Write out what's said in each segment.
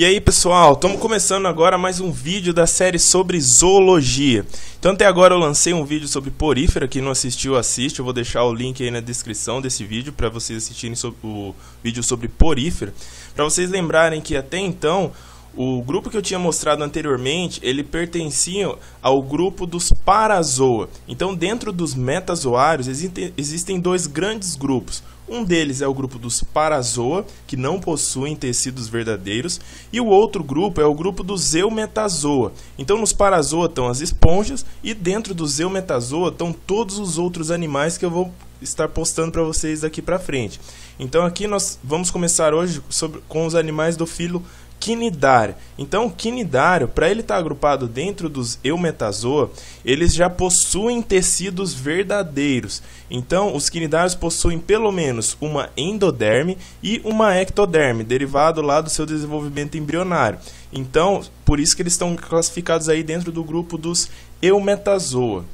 E aí pessoal, estamos começando agora mais um vídeo da série sobre zoologia. Então até agora eu lancei um vídeo sobre porífera, quem não assistiu, assiste. Eu vou deixar o link aí na descrição desse vídeo para vocês assistirem o vídeo sobre porífera. Para vocês lembrarem que até então, o grupo que eu tinha mostrado anteriormente, ele pertencia ao grupo dos Parazoa. Então dentro dos metazoários existem dois grandes grupos. Um deles é o grupo dos Parazoa, que não possuem tecidos verdadeiros, e o outro grupo é o grupo dos Eumetazoa. Então nos Parazoa estão as esponjas, e dentro dos Eumetazoa estão todos os outros animais que eu vou estar postando para vocês daqui para frente. Então aqui nós vamos começar hoje com os animais do filo Quinidário. Então o quinidário, para ele estar agrupado dentro dos Eumetazoa, eles já possuem tecidos verdadeiros. Então os quinidários possuem pelo menos uma endoderme e uma ectoderme, derivado lá do seu desenvolvimento embrionário. Então por isso que eles estão classificados aí dentro do grupo dos Eumetazoa.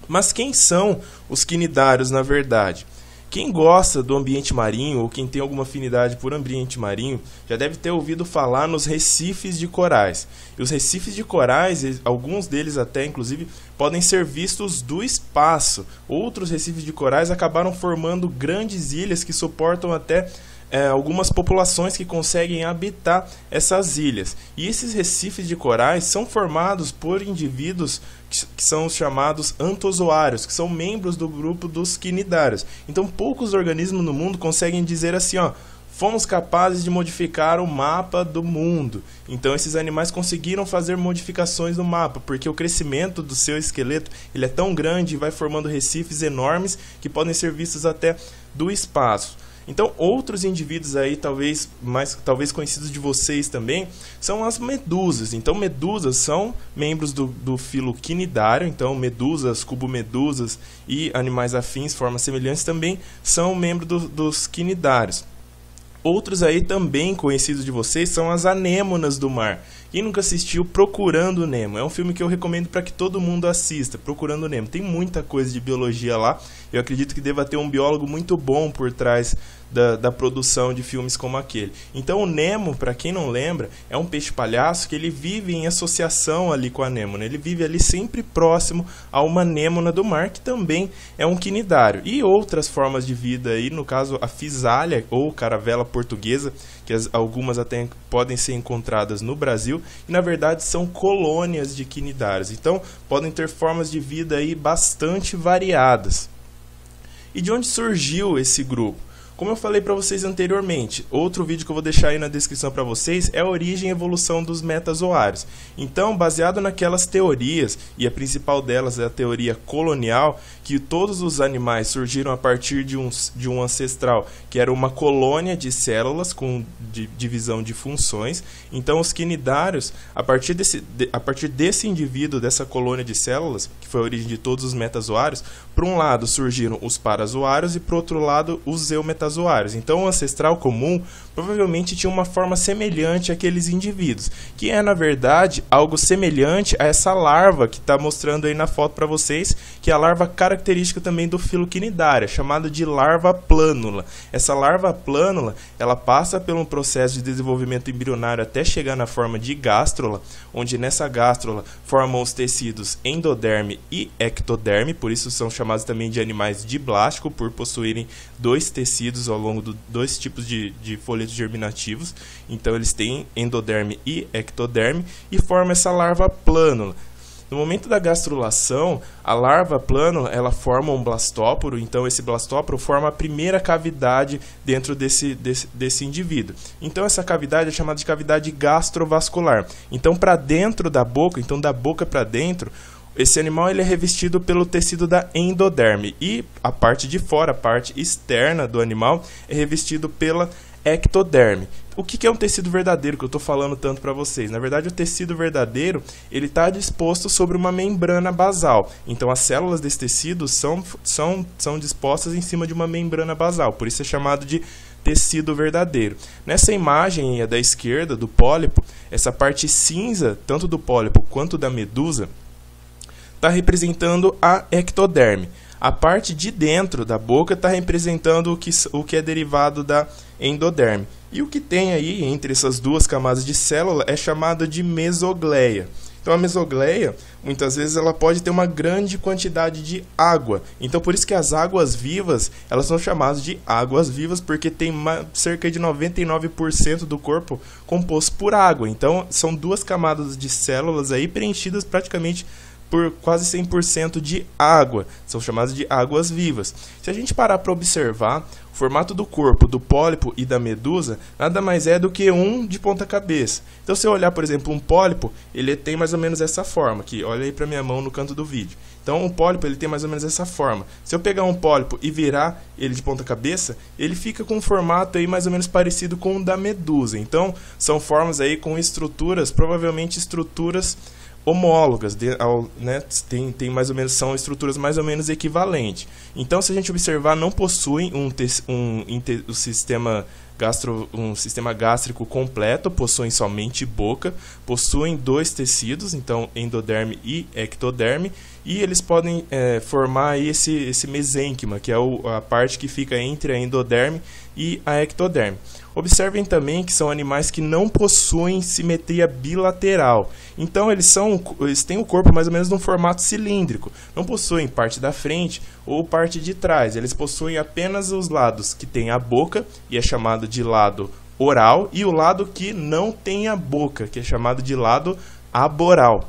Mas quem são os quinidários na verdade? Quem gosta do ambiente marinho ou quem tem alguma afinidade por ambiente marinho já deve ter ouvido falar nos recifes de corais. E os recifes de corais, alguns deles até inclusive, podem ser vistos do espaço. Outros recifes de corais acabaram formando grandes ilhas que suportam até algumas populações que conseguem habitar essas ilhas. E esses recifes de corais são formados por indivíduos que são os chamados antozoários, que são membros do grupo dos quinidários. Então poucos organismos no mundo conseguem dizer assim, ó, fomos capazes de modificar o mapa do mundo. Então esses animais conseguiram fazer modificações no mapa, porque o crescimento do seu esqueleto ele é tão grande e vai formando recifes enormes que podem ser vistos até do espaço. Então outros indivíduos aí, talvez conhecidos de vocês também, são as medusas. Então medusas são membros do filo quinidário. Então medusas, cubomedusas e animais afins, formas semelhantes, também são membros dos quinidários. Outros aí também conhecidos de vocês são as anêmonas do mar. Quem nunca assistiu Procurando Nemo? É um filme que eu recomendo para que todo mundo assista, Procurando Nemo. Tem muita coisa de biologia lá. Eu acredito que deva ter um biólogo muito bom por trás da produção de filmes como aquele. Então o Nemo, para quem não lembra, é um peixe-palhaço que ele vive em associação ali com a anêmona. Ele vive ali sempre próximo a uma anêmona do mar, que também é um quinidário. E outras formas de vida aí, no caso a fisália ou caravela portuguesa, que algumas até podem ser encontradas no Brasil, e na verdade são colônias de quinidários. Então podem ter formas de vida aí bastante variadas. E de onde surgiu esse grupo? Como eu falei para vocês anteriormente, outro vídeo que eu vou deixar aí na descrição para vocês é a origem e evolução dos metazoários. Então, baseado naquelas teorias, e a principal delas é a teoria colonial, que todos os animais surgiram a partir de um ancestral, que era uma colônia de células com divisão de funções. Então, os quinidários, a partir desse indivíduo, dessa colônia de células, que foi a origem de todos os metazoários, por um lado surgiram os parazoários e por outro lado os eumetazoários. Então o ancestral comum provavelmente tinha uma forma semelhante àqueles indivíduos, que é na verdade algo semelhante a essa larva que está mostrando aí na foto para vocês, que é a larva característica também do filo quinidário, chamada de larva plânula. Essa larva plânula, ela passa por um processo de desenvolvimento embrionário até chegar na forma de gástrula, onde nessa gástrula formam os tecidos endoderme e ectoderme, por isso são chamados também de animais diblásticos, por possuírem dois tecidos ao longo de dois tipos de folhetos germinativos. Então eles têm endoderme e ectoderme e formam essa larva plânula. No momento da gastrulação, a larva plânula ela forma um blastóporo. Então esse blastóporo forma a primeira cavidade dentro desse indivíduo. Então essa cavidade é chamada de cavidade gastrovascular. Então para dentro da boca, então da boca para dentro, esse animal ele é revestido pelo tecido da endoderme e a parte de fora, a parte externa do animal, é revestido pela ectoderme. O que é um tecido verdadeiro que eu estou falando tanto para vocês? Na verdade, o tecido verdadeiro ele está disposto sobre uma membrana basal. Então, as células desse tecido são dispostas em cima de uma membrana basal. Por isso é chamado de tecido verdadeiro. Nessa imagem da esquerda do pólipo, essa parte cinza, tanto do pólipo quanto da medusa, está representando a ectoderme. A parte de dentro da boca está representando o que é derivado da endoderme. E o que tem aí entre essas duas camadas de célula é chamado de mesogleia. Então a mesogleia, muitas vezes, ela pode ter uma grande quantidade de água. Então por isso que as águas vivas, elas são chamadas de águas vivas, porque tem cerca de 99% do corpo composto por água. Então são duas camadas de células aí preenchidas praticamente por quase 100% de água. São chamadas de águas vivas. Se a gente parar para observar, o formato do corpo do pólipo e da medusa nada mais é do que um de ponta cabeça. Então se eu olhar, por exemplo, um pólipo, ele tem mais ou menos essa forma aqui. Olha aí para minha mão no canto do vídeo. Então um pólipo ele tem mais ou menos essa forma. Se eu pegar um pólipo e virar ele de ponta cabeça, ele fica com um formato aí mais ou menos parecido com o da medusa. Então são formas aí com estruturas, provavelmente estruturas homólogas, né? Tem mais ou menos, são estruturas mais ou menos equivalentes. Então, se a gente observar, não possuem um sistema gástrico completo, possuem somente boca, possuem dois tecidos, então endoderme e ectoderme, e eles podem formar aí esse mesênquima, que é a parte que fica entre a endoderme e a ectoderme. Observem também que são animais que não possuem simetria bilateral. Então eles têm o corpo mais ou menos num formato cilíndrico. Não possuem parte da frente ou parte de trás. Eles possuem apenas os lados que tem a boca, e é chamado de lado oral, e o lado que não tem a boca, que é chamado de lado aboral.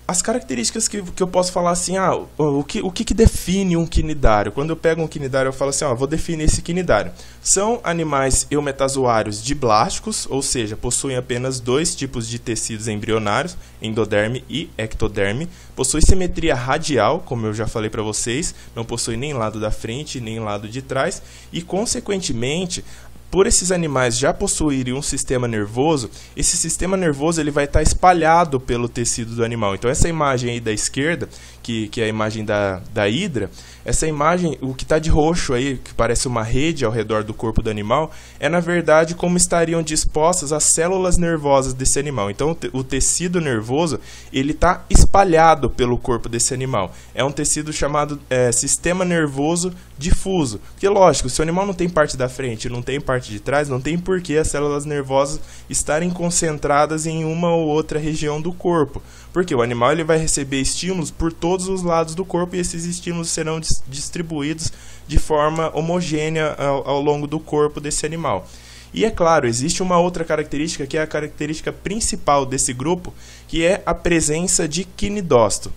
As características que eu posso falar assim, o que define um quinidário? Quando eu pego um quinidário, eu falo assim, vou definir esse quinidário. São animais eumetazoários diblásticos, ou seja, possuem apenas dois tipos de tecidos embrionários, endoderme e ectoderme. Possui simetria radial, como eu já falei para vocês, não possui nem lado da frente, nem lado de trás, e consequentemente, por esses animais já possuírem um sistema nervoso, esse sistema nervoso ele vai estar espalhado pelo tecido do animal. Então essa imagem aí da esquerda, que é a imagem da hidra, essa imagem, o que está de roxo aí, que parece uma rede ao redor do corpo do animal, é na verdade como estariam dispostas as células nervosas desse animal. Então o tecido nervoso, ele está espalhado pelo corpo desse animal. É um tecido chamado sistema nervoso difuso. Porque lógico, se o animal não tem parte da frente, não tem parte de trás, não tem por que as células nervosas estarem concentradas em uma ou outra região do corpo. Porque o animal ele vai receber estímulos por todos os lados do corpo, e esses estímulos serão distribuídos de forma homogênea ao longo do corpo desse animal. E é claro, existe uma outra característica que é a característica principal desse grupo, que é a presença de quinidócito.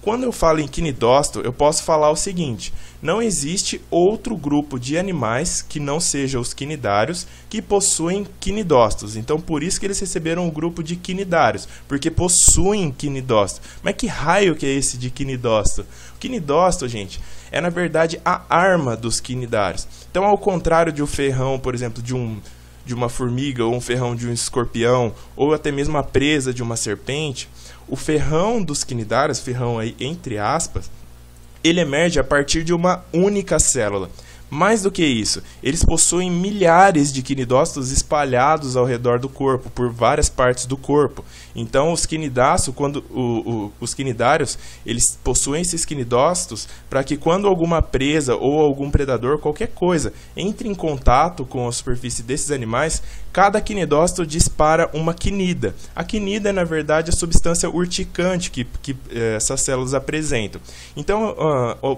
Quando eu falo em quinidócito, eu posso falar o seguinte: não existe outro grupo de animais que não sejam os quinidários que possuem quinidócitos. Então, por isso que eles receberam o grupo de quinidários, porque possuem quinidócito. Mas que raio que é esse de quinidócito? O quinidócito, gente, é na verdade a arma dos quinidários. Então, ao contrário de um ferrão, por exemplo, de uma formiga, ou um ferrão de um escorpião, ou até mesmo a presa de uma serpente, o ferrão dos quinidários, ferrão aí entre aspas, ele emerge a partir de uma única célula. Mais do que isso, eles possuem milhares de quinidócitos espalhados ao redor do corpo, por várias partes do corpo. Então, os quinidáceos, os quinidários, eles possuem esses quinidócitos para que quando alguma presa ou algum predador, qualquer coisa, entre em contato com a superfície desses animais, cada quinidócito dispara uma quinida. A quinida é, na verdade, a substância urticante que essas células apresentam. Então,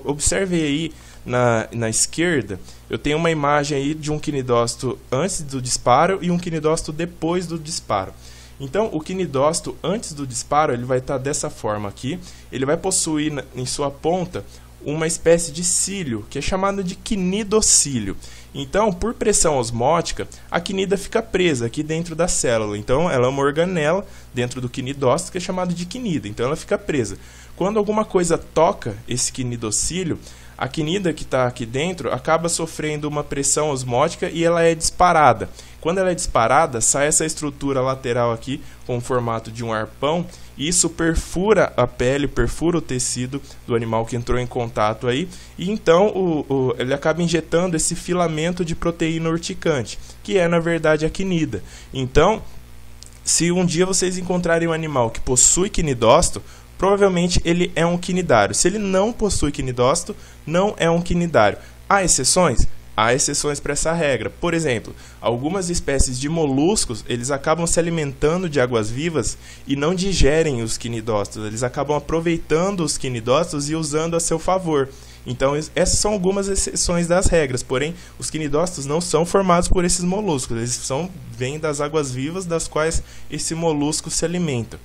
observe aí, na esquerda, eu tenho uma imagem aí de um quinidócito antes do disparo e um quinidócito depois do disparo. Então, o quinidócito antes do disparo, ele vai estar dessa forma aqui. Ele vai possuir em sua ponta uma espécie de cílio, que é chamado de quinidocílio. Então, por pressão osmótica, a quinida fica presa aqui dentro da célula. Então, ela é uma organela dentro do quinidócito, que é chamado de quinida. Então, ela fica presa. Quando alguma coisa toca esse quinidocílio, a quinida que está aqui dentro acaba sofrendo uma pressão osmótica e ela é disparada. Quando ela é disparada, sai essa estrutura lateral aqui com o formato de um arpão, e isso perfura a pele, perfura o tecido do animal que entrou em contato aí, e então ele acaba injetando esse filamento de proteína urticante, que é na verdade a quinida. Então, se um dia vocês encontrarem um animal que possui quinidócito, provavelmente ele é um quinidário. Se ele não possui quinidócito, não é um quinidário. Há exceções? Há exceções para essa regra. Por exemplo, algumas espécies de moluscos, eles acabam se alimentando de águas-vivas e não digerem os quinidócitos. Eles acabam aproveitando os quinidócitos e usando a seu favor. Então, essas são algumas exceções das regras. Porém, os quinidócitos não são formados por esses moluscos. Eles vêm das águas-vivas das quais esse molusco se alimenta.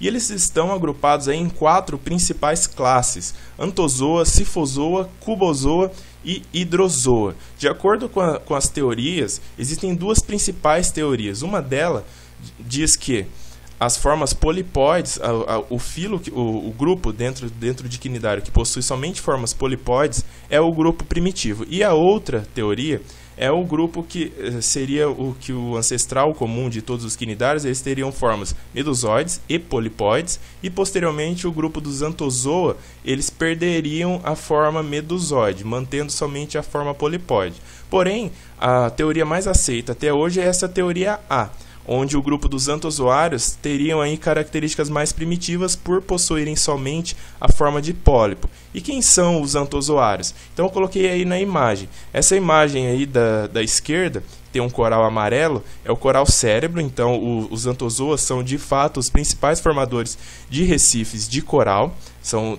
E eles estão agrupados aí em 4 principais classes: Anthozoa, Scyphozoa, Cubozoa e Hydrozoa. De acordo com as teorias, existem 2 principais teorias. Uma delas diz que as formas polipóides, o grupo dentro de quinidário que possui somente formas polipóides é o grupo primitivo. E a outra teoria é o grupo que seria o ancestral comum de todos os quinidários. Eles teriam formas medusoides e polipóides, e posteriormente o grupo dos Anthozoa, eles perderiam a forma medusoide, mantendo somente a forma polipóide. Porém, a teoria mais aceita até hoje é essa teoria A, onde o grupo dos anthozoários teriam aí características mais primitivas por possuírem somente a forma de pólipo. E quem são os anthozoários? Então eu coloquei aí na imagem. Essa imagem aí da esquerda tem um coral amarelo, é o coral cérebro. Então os anthozoas são de fato os principais formadores de recifes de coral, são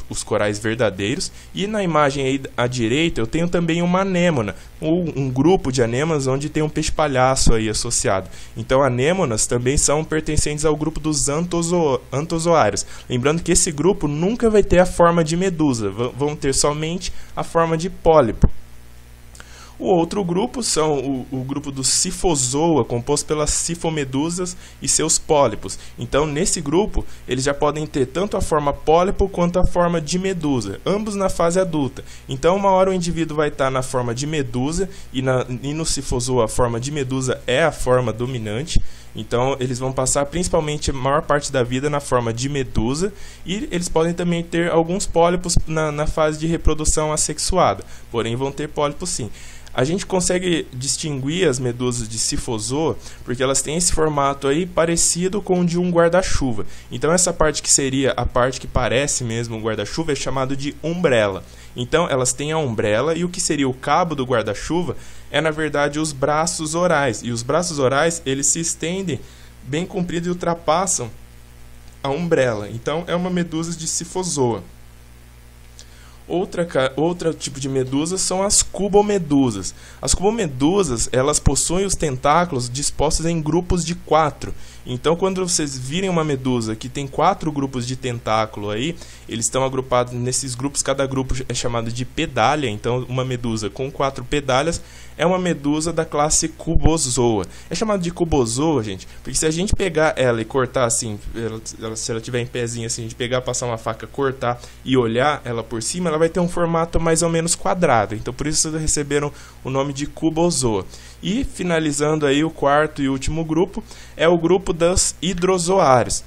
os corais verdadeiros. E na imagem aí à direita eu tenho também uma anêmona, um grupo de anêmonas onde tem um peixe-palhaço aí associado. Então anêmonas também são pertencentes ao grupo dos anthozoários. Lembrando que esse grupo nunca vai ter a forma de medusa, vão ter somente a forma de pólipo. O outro grupo são o grupo do Scyphozoa, composto pelas sifomedusas e seus pólipos. Então, nesse grupo, eles já podem ter tanto a forma pólipo quanto a forma de medusa, ambos na fase adulta. Então, uma hora o indivíduo vai estar na forma de medusa, e no Scyphozoa a forma de medusa é a forma dominante. Então, eles vão passar principalmente a maior parte da vida na forma de medusa, e eles podem também ter alguns pólipos na fase de reprodução assexuada, porém vão ter pólipos sim. A gente consegue distinguir as medusas de Scyphozoa porque elas têm esse formato aí parecido com o de um guarda-chuva. Então essa parte que seria a parte que parece mesmo um guarda-chuva é chamado de umbrella. Então elas têm a umbrella, e o que seria o cabo do guarda-chuva é na verdade os braços orais. E os braços orais eles se estendem bem comprido e ultrapassam a umbrella. Então é uma medusa de Scyphozoa. Outro tipo de medusa são as cubomedusas. As cubomedusas, elas possuem os tentáculos dispostos em grupos de 4. Então, quando vocês virem uma medusa que tem 4 grupos de tentáculo aí, eles estão agrupados nesses grupos, cada grupo é chamado de pedália. Então, uma medusa com 4 pedálias é uma medusa da classe Cubozoa. É chamado de Cubozoa, gente, porque se a gente pegar ela e cortar assim, se ela tiver em pezinho assim, a gente pegar, passar uma faca, cortar e olhar ela por cima, ela vai ter um formato mais ou menos quadrado. Então, por isso receberam o nome de Cubozoa. E, finalizando aí o quarto e último grupo, é o grupo dos hidrozoários.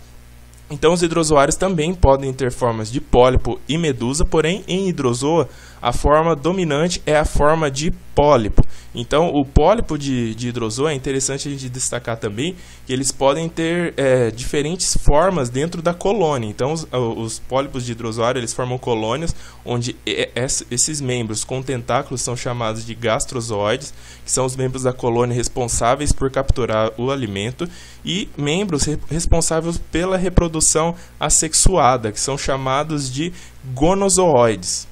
Então, os hidrozoários também podem ter formas de pólipo e medusa, porém, em hidrozoa, a forma dominante é a forma de pólipo. Então, o pólipo de hidrozoa é interessante a gente destacar também que eles podem ter diferentes formas dentro da colônia. Então, os pólipos de hidrozoário eles formam colônias onde esses membros com tentáculos são chamados de gastrozoides, que são os membros da colônia responsáveis por capturar o alimento, e membros responsáveis pela reprodução assexuada, que são chamados de gonozoides.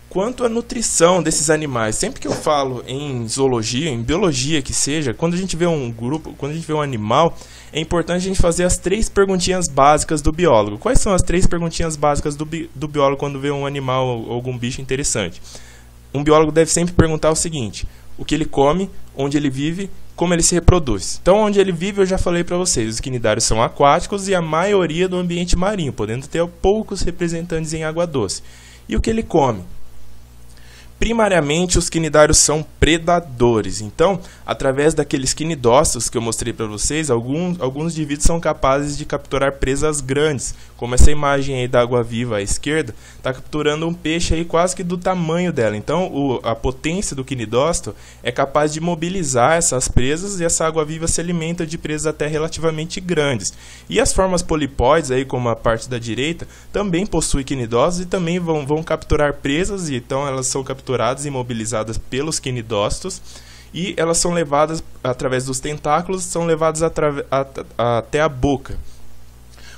Quanto à nutrição desses animais, sempre que eu falo em zoologia, em biologia que seja, quando a gente vê um grupo, quando a gente vê um animal, é importante a gente fazer as 3 perguntinhas básicas do biólogo. Quais são as 3 perguntinhas básicas do biólogo quando vê um animal ou algum bicho interessante? Um biólogo deve sempre perguntar o seguinte: o que ele come, onde ele vive, como ele se reproduz. Então, onde ele vive eu já falei para vocês, os quinidários são aquáticos e a maioria do ambiente marinho, podendo ter poucos representantes em água doce. E o que ele come? Primariamente, os quinidários são predadores. Então, através daqueles quinidócitos que eu mostrei para vocês, alguns indivíduos são capazes de capturar presas grandes, como essa imagem aí da água-viva à esquerda, está capturando um peixe aí quase que do tamanho dela. Então, a potência do quinidócito é capaz de mobilizar essas presas e essa água-viva se alimenta de presas até relativamente grandes. E as formas polipóides, aí, como a parte da direita, também possuem quinidócitos e também vão capturar presas, e então elas são capturadas e mobilizadas pelos quinidócitos, e elas são levadas através dos tentáculos, são levadas até a boca.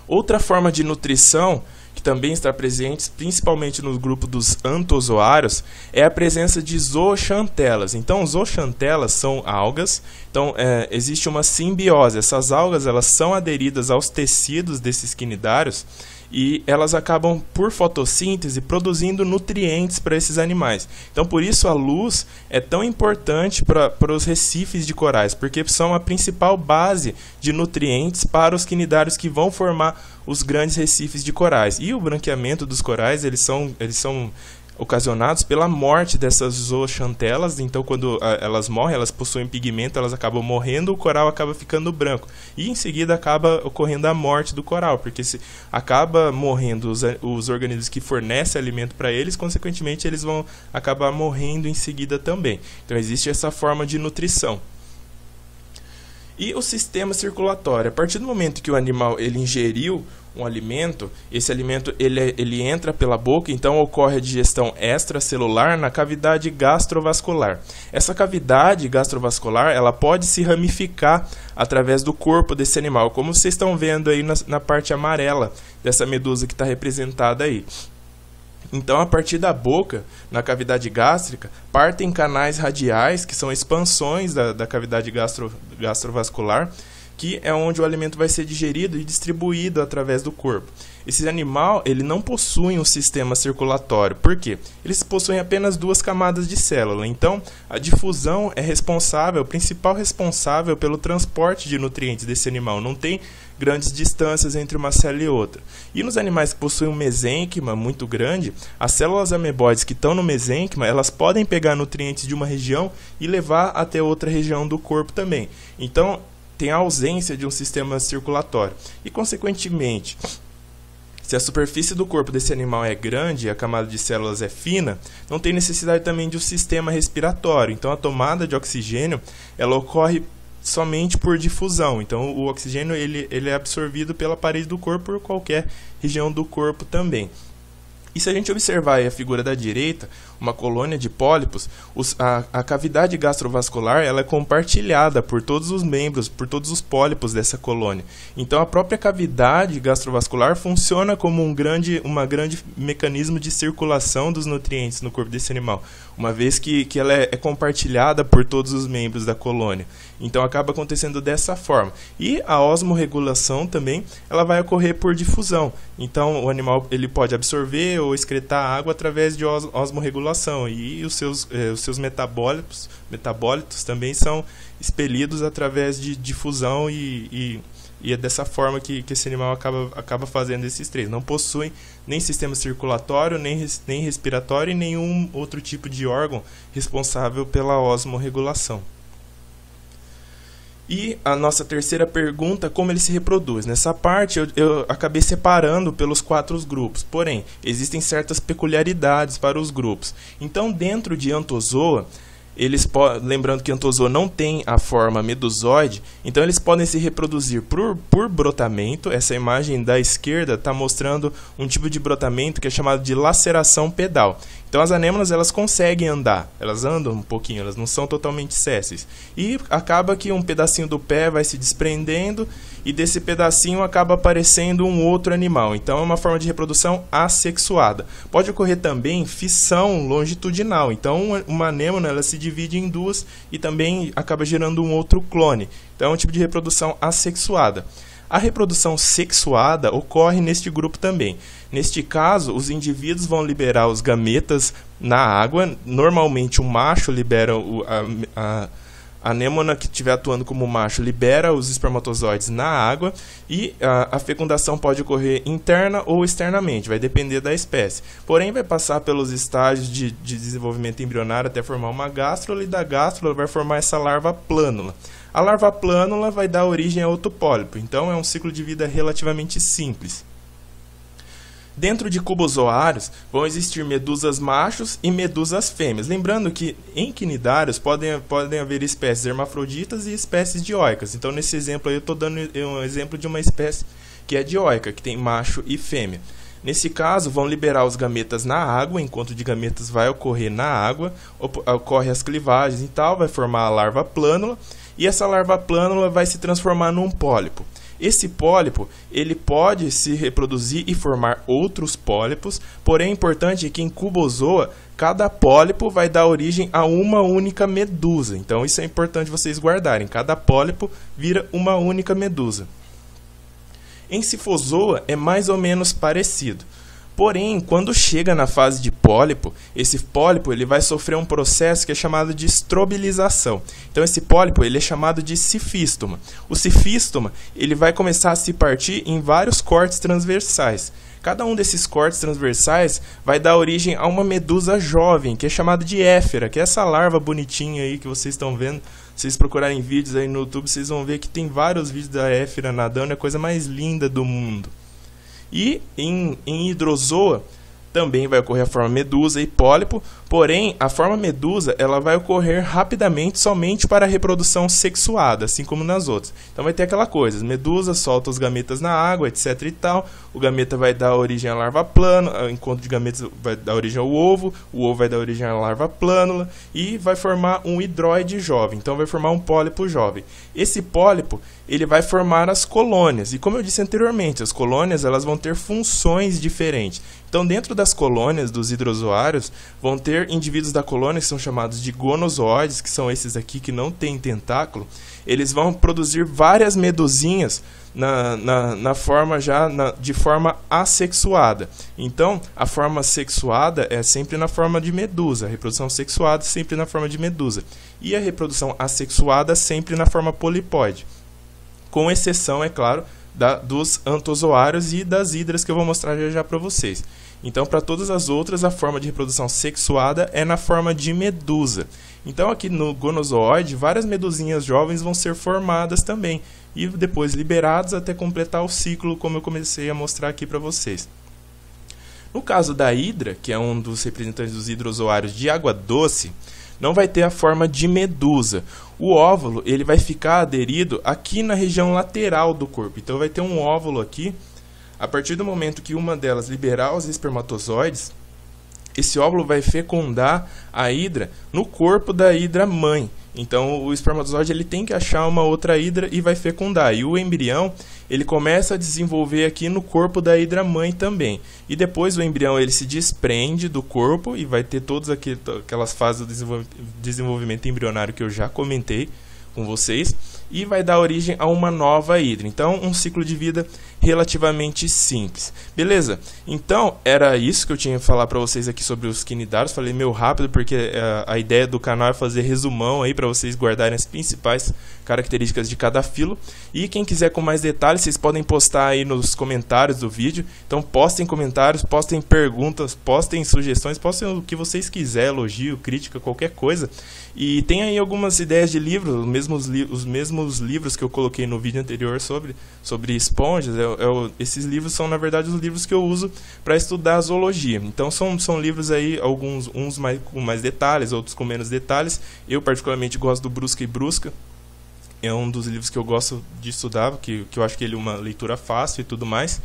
Outra forma de nutrição que também está presente, principalmente no grupo dos antozoários, é a presença de zooxantelas. Então, zooxantelas são algas. Então, existe uma simbiose. Essas algas, elas são aderidas aos tecidos desses quinidários e elas acabam, por fotossíntese, produzindo nutrientes para esses animais. Então, por isso a luz é tão importante para os recifes de corais, porque são a principal base de nutrientes para os quinidários que vão formar os grandes recifes de corais. E o branqueamento dos corais, eles são ocasionados pela morte dessas zooxantelas. Então, quando elas morrem, elas possuem pigmento, elas acabam morrendo, o coral acaba ficando branco. E em seguida acaba ocorrendo a morte do coral, porque se acaba morrendo os organismos que fornecem alimento para eles, consequentemente eles vão acabar morrendo em seguida também. Então existe essa forma de nutrição. E o sistema circulatório, a partir do momento que o animal ele ingeriu um alimento, esse alimento ele entra pela boca, então ocorre a digestão extracelular na cavidade gastrovascular. Essa cavidade gastrovascular ela pode se ramificar através do corpo desse animal, como vocês estão vendo aí na parte amarela dessa medusa que está representada aí. Então, a partir da boca, na cavidade gástrica, partem canais radiais, que são expansões da cavidade gastrovascular, que é onde o alimento vai ser digerido e distribuído através do corpo. Esse animal ele não possui um sistema circulatório. Por quê? Eles possuem apenas 2 camadas de célula. Então, a difusão é o principal responsável pelo transporte de nutrientes desse animal. Não tem grandes distâncias entre uma célula e outra. E nos animais que possuem um mesênquima muito grande, as células amebóides que estão no mesênquima, elas podem pegar nutrientes de uma região e levar até outra região do corpo também. Então, tem a ausência de um sistema circulatório. E, consequentemente, se a superfície do corpo desse animal é grande e a camada de células é fina, não tem necessidade também de um sistema respiratório. Então, a tomada de oxigênio ela ocorre somente por difusão. Então, o oxigênio ele é absorvido pela parede do corpo por qualquer região do corpo também. E se a gente observar aí a figura da direita, uma colônia de pólipos, a cavidade gastrovascular ela é compartilhada por todos os membros, por todos os pólipos dessa colônia. Então a própria cavidade gastrovascular funciona como um grande mecanismo de circulação dos nutrientes no corpo desse animal, uma vez que ela é compartilhada por todos os membros da colônia. Então acaba acontecendo dessa forma. E a osmorregulação também ela vai ocorrer por difusão. Então o animal ele pode absorver ou excretar água através de osmorregulação, e os seus metabólitos também são expelidos através de difusão, e é dessa forma que esse animal acaba fazendo esses três. Não possui nem sistema circulatório, nem respiratório e nenhum outro tipo de órgão responsável pela osmorregulação. E a nossa terceira pergunta, como ele se reproduz? Nessa parte eu acabei separando pelos 4 grupos, porém, existem certas peculiaridades para os grupos. Então, dentro de Anthozoa, lembrando que Anthozoa não tem a forma medusoide, então eles podem se reproduzir por brotamento. Essa imagem da esquerda está mostrando um tipo de brotamento que é chamado de laceração pedal. Então as anêmonas elas conseguem andar, elas andam um pouquinho, elas não são totalmente sésseis. E acaba que um pedacinho do pé vai se desprendendo e desse pedacinho acaba aparecendo um outro animal. Então é uma forma de reprodução assexuada. Pode ocorrer também fissão longitudinal. Então uma anêmona ela se divide em 2 e também acaba gerando um outro clone. Então é um tipo de reprodução assexuada. A reprodução sexuada ocorre neste grupo também. Neste caso, os indivíduos vão liberar os gametas na água. Normalmente, o macho libera A anêmona que estiver atuando como macho libera os espermatozoides na água e a fecundação pode ocorrer interna ou externamente, vai depender da espécie. Porém, vai passar pelos estágios de desenvolvimento embrionário até formar uma gástrula, e da gástrula vai formar essa larva plânula. A larva plânula vai dar origem a outro pólipo, então é um ciclo de vida relativamente simples. Dentro de cubozoários vão existir medusas machos e medusas fêmeas. Lembrando que em quinidários podem haver espécies hermafroditas e espécies dioicas. Então, nesse exemplo aí eu estou dando um exemplo de uma espécie que é dioica, que tem macho e fêmea. Nesse caso, vão liberar os gametas na água, enquanto de gametas vai ocorrer na água, ocorre as clivagens e tal, vai formar a larva plânula, e essa larva plânula vai se transformar num pólipo. Esse pólipo, ele pode se reproduzir e formar outros pólipos, porém é importante que em cubozoa, cada pólipo vai dar origem a uma única medusa. Então isso é importante vocês guardarem, cada pólipo vira uma única medusa. Em cifozoa é mais ou menos parecido. Porém, quando chega na fase de pólipo, esse pólipo ele vai sofrer um processo que é chamado de estrobilização. Então, esse pólipo ele é chamado de cifístoma. O cifístoma ele vai começar a se partir em vários cortes transversais. Cada um desses cortes transversais vai dar origem a uma medusa jovem, que é chamada de éfera, que é essa larva bonitinha aí que vocês estão vendo. Se vocês procurarem vídeos aí no YouTube, vocês vão ver que tem vários vídeos da éfera nadando, é a coisa mais linda do mundo. E em hidrozoa também vai ocorrer a forma medusa e pólipo, porém a forma medusa ela vai ocorrer rapidamente somente para a reprodução sexuada, assim como nas outras. Então vai ter aquela coisa, as medusas soltam os gametas na água, etc e tal, o gameta vai dar origem à larva plânula, o encontro de gametas vai dar origem ao ovo, o ovo vai dar origem à larva plânula e vai formar um hidroide jovem, então vai formar um pólipo jovem. Esse pólipo ele vai formar as colônias, e como eu disse anteriormente, as colônias elas vão ter funções diferentes. Então, dentro das colônias dos hidrozoários, vão ter indivíduos da colônia que são chamados de gonozoides, que são esses aqui que não têm tentáculo. Eles vão produzir várias medusinhas de forma assexuada. Então, a forma sexuada é sempre na forma de medusa, a reprodução sexuada sempre na forma de medusa, e a reprodução assexuada sempre na forma polipóide. Com exceção, é claro, dos antozoários e das hidras que eu vou mostrar já para vocês. Então, para todas as outras, a forma de reprodução sexuada é na forma de medusa. Então, aqui no gonozoide, várias medusinhas jovens vão ser formadas também e depois liberadas até completar o ciclo, como eu comecei a mostrar aqui para vocês. No caso da hidra, que é um dos representantes dos hidrozoários de água doce, não vai ter a forma de medusa. O óvulo ele vai ficar aderido aqui na região lateral do corpo. Então vai ter um óvulo aqui. A partir do momento que uma delas liberar os espermatozoides, esse óvulo vai fecundar a hidra no corpo da hidra mãe. Então o espermatozoide ele tem que achar uma outra hidra e vai fecundar. E o embrião ele começa a desenvolver aqui no corpo da hidra mãe também. E depois o embrião ele se desprende do corpo e vai ter todas aquelas fases do desenvolvimento embrionário que eu já comentei com vocês. E vai dar origem a uma nova hidra. Então, um ciclo de vida relativamente simples. Beleza? Então, era isso que eu tinha que falar para vocês aqui sobre os quinidários. Falei meio rápido porque a ideia do canal é fazer resumão aí para vocês guardarem as principais características de cada filo. E quem quiser com mais detalhes, vocês podem postar aí nos comentários do vídeo. Então, postem comentários, postem perguntas, postem sugestões, postem o que vocês quiserem, elogio, crítica, qualquer coisa. E tem aí algumas ideias de livros, os mesmos livros que eu coloquei no vídeo anterior sobre esponjas. Esses livros são, na verdade, os livros que eu uso para estudar zoologia. Então, são livros aí, uns com mais detalhes, outros com menos detalhes. Eu, particularmente, gosto do Brusca e Brusca. É um dos livros que eu gosto de estudar, que eu acho que ele é uma leitura fácil e tudo mais.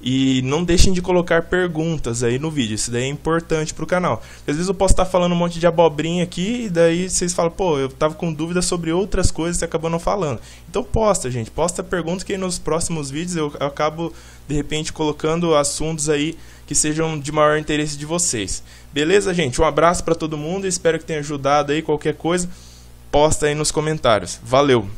E não deixem de colocar perguntas aí no vídeo, isso daí é importante para o canal. Às vezes eu posso estar falando um monte de abobrinha aqui e daí vocês falam, pô, eu tava com dúvida sobre outras coisas e acabou não falando. Então posta, gente, posta perguntas que aí nos próximos vídeos eu acabo, de repente, colocando assuntos aí que sejam de maior interesse de vocês. Beleza, gente? Um abraço para todo mundo, espero que tenha ajudado aí, qualquer coisa, posta aí nos comentários. Valeu!